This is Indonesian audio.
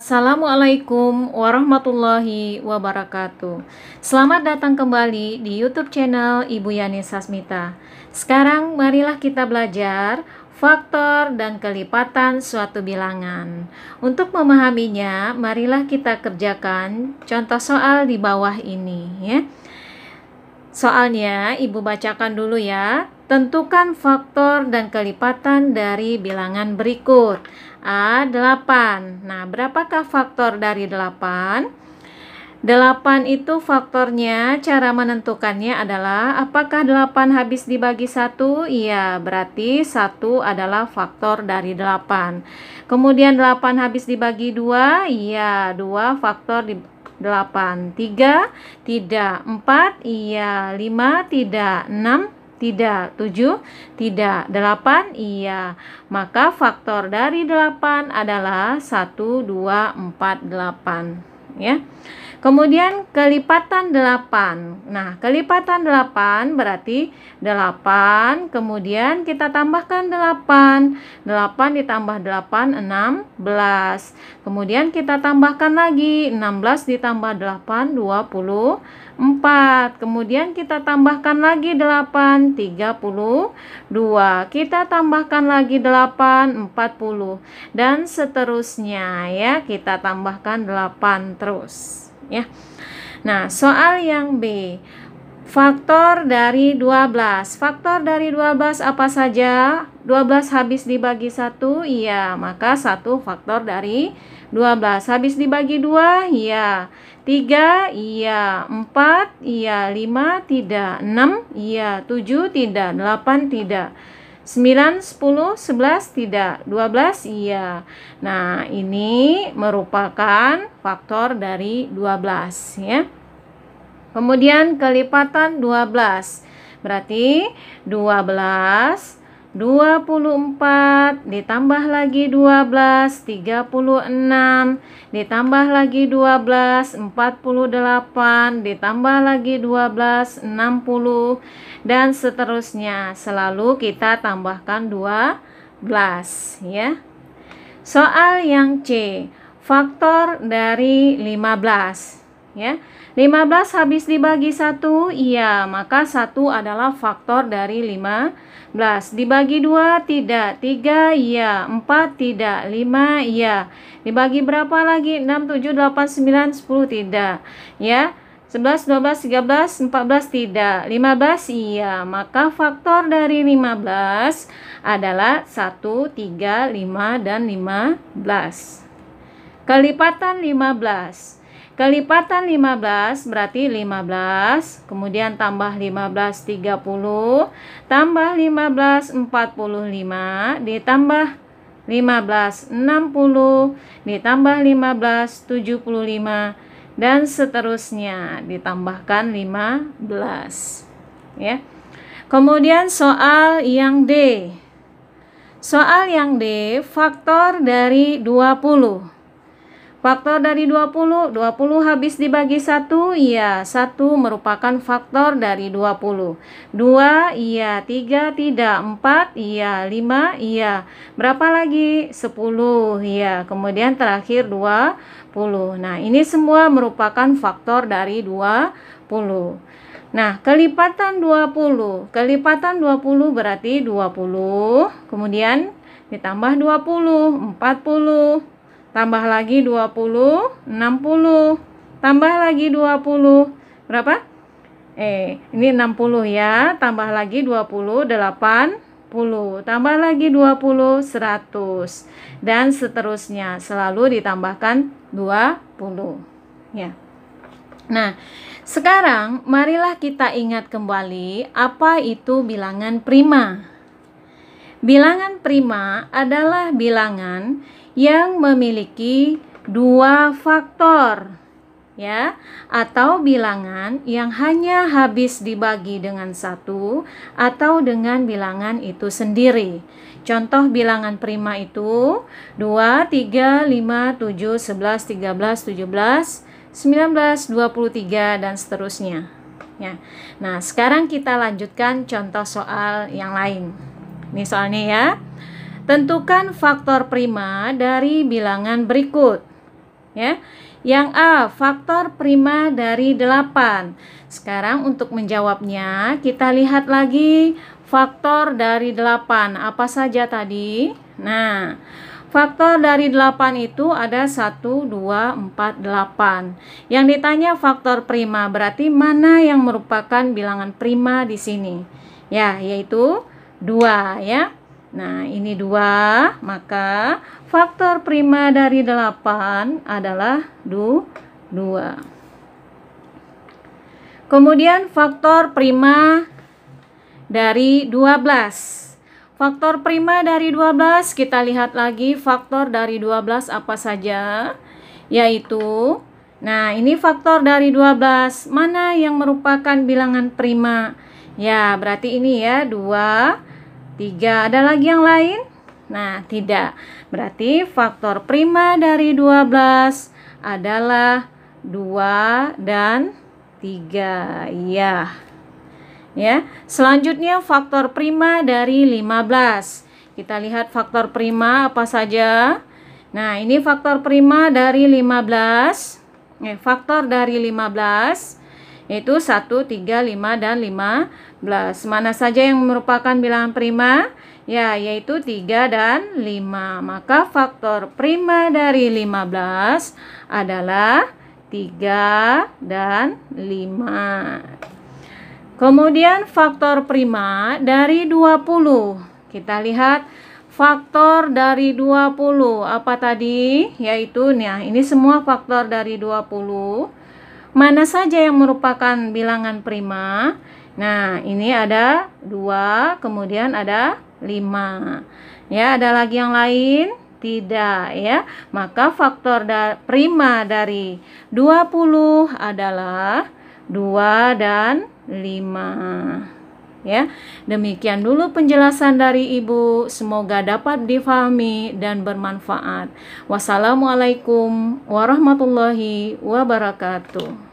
Assalamualaikum warahmatullahi wabarakatuh. Selamat datang kembali di YouTube channel Ibu Yani Sasmita. Sekarang marilah kita belajar faktor dan kelipatan suatu bilangan. Untuk memahaminya, marilah kita kerjakan contoh soal di bawah ini ya. Soalnya Ibu bacakan dulu ya. Tentukan faktor dan kelipatan dari bilangan berikut. A8. Nah, berapakah faktor dari 8? 8 itu faktornya, cara menentukannya adalah apakah 8 habis dibagi 1? Iya, berarti 1 adalah faktor dari 8. Kemudian 8 habis dibagi 2? Iya, 2 faktor di 8. 3? Tidak. 4? Iya. 5? Tidak. 6? Tidak. 7? Tidak. 8? Iya. Maka faktor dari 8 adalah 1, 2, 4, 8. Ya. Kemudian kelipatan 8. Nah, kelipatan 8 berarti 8, kemudian kita tambahkan 8. 8 ditambah 8, 16. Kemudian kita tambahkan lagi 16 ditambah 8, 24. Kemudian kita tambahkan lagi 8, 32. Kita tambahkan lagi 8, 40. Dan seterusnya ya, kita tambahkan 8 terus. Ya. Nah, soal yang B. Faktor dari 12. Faktor dari 12 apa saja? 12 habis dibagi 1? Iya, maka 1 faktor dari 12. Habis dibagi 2? Iya. 3? Iya. 4? Iya. 5? Tidak. 6? Iya. 7? Tidak. 8? Tidak. 9, 10, 11 tidak, 12 iya. Nah, ini merupakan faktor dari 12 ya. Kemudian kelipatan 12. Berarti 12 24 ditambah lagi 12 36 ditambah lagi 12 48 ditambah lagi 12 60 dan seterusnya, selalu kita tambahkan 12 ya. Soal yang C, faktor dari 15 ya. 15 habis dibagi 1? Iya, maka 1 adalah faktor dari 15. Dibagi 2? Tidak. 3? Iya. 4? Tidak. 5? Iya. Dibagi berapa lagi? 6, 7, 8, 9, 10? Tidak. Ya. 11, 12, 13, 14? Tidak. 15? Iya. Maka faktor dari 15 adalah 1, 3, 5, dan 15. Kelipatan 15. Kelipatan 15 berarti 15, kemudian tambah 15 30, tambah 15 45, ditambah 15 60, ditambah 15 75, dan seterusnya ditambahkan 15 ya. Kemudian soal yang D. Soal yang D, faktor dari 20. Faktor dari 20, 20 habis dibagi 1, iya, 1 merupakan faktor dari 20. 2, iya, 3, tidak, 4, iya, 5, iya. Berapa lagi? 10, iya. Kemudian terakhir 20. Nah, ini semua merupakan faktor dari 20. Nah, kelipatan 20. Kelipatan 20 berarti 20, kemudian ditambah 20, 40. Tambah lagi 20, 60. Tambah lagi 20. Berapa? Ini 60 ya. Tambah lagi 20, 80. Tambah lagi 20, 100. Dan seterusnya. Selalu ditambahkan 20. Ya. Nah, sekarang marilah kita ingat kembali apa itu bilangan prima. Bilangan prima adalah bilangan yang memiliki 2 faktor ya, atau bilangan yang hanya habis dibagi dengan 1 atau dengan bilangan itu sendiri. Contoh bilangan prima itu 2, 3, 5, 7, 11, 13, 17, 19, 23 dan seterusnya ya. Nah, sekarang kita lanjutkan contoh soal yang lain. Ini soalnya ya. Tentukan faktor prima dari bilangan berikut. ya. Yang A, faktor prima dari 8. Sekarang untuk menjawabnya, kita lihat lagi faktor dari 8. Apa saja tadi? Nah, faktor dari 8 itu ada 1, 2, 4, 8. Yang ditanya faktor prima, berarti mana yang merupakan bilangan prima di sini? Ya, yaitu 2 ya. Nah, ini 2, maka faktor prima dari 8 adalah 2. Kemudian faktor prima dari 12. Faktor prima dari 12, kita lihat lagi faktor dari 12 apa saja, yaitu, nah ini faktor dari 12, mana yang merupakan bilangan prima? Ya, berarti ini ya, 2, 3, ada lagi yang lain? Nah, tidak. Berarti faktor prima dari 12 adalah 2 dan 3. Ya. Ya, selanjutnya faktor prima dari 15. Kita lihat faktor prima apa saja. Nah, ini faktor prima dari 15. Faktor dari 15 yaitu 1, 3, 5, dan 15. Mana saja yang merupakan bilangan prima? Ya, yaitu 3 dan 5. Maka faktor prima dari 15 adalah 3 dan 5. Kemudian faktor prima dari 20. Kita lihat faktor dari 20. Apa tadi? Yaitu, nah ini semua faktor dari 20. Mana saja yang merupakan bilangan prima? Nah, ini ada 2, kemudian ada 5. Ya, ada lagi yang lain? Tidak ya. Maka faktor prima dari 20 adalah 2 dan 5. Ya, demikian dulu penjelasan dari Ibu. Semoga dapat difahami dan bermanfaat. Wassalamualaikum warahmatullahi wabarakatuh.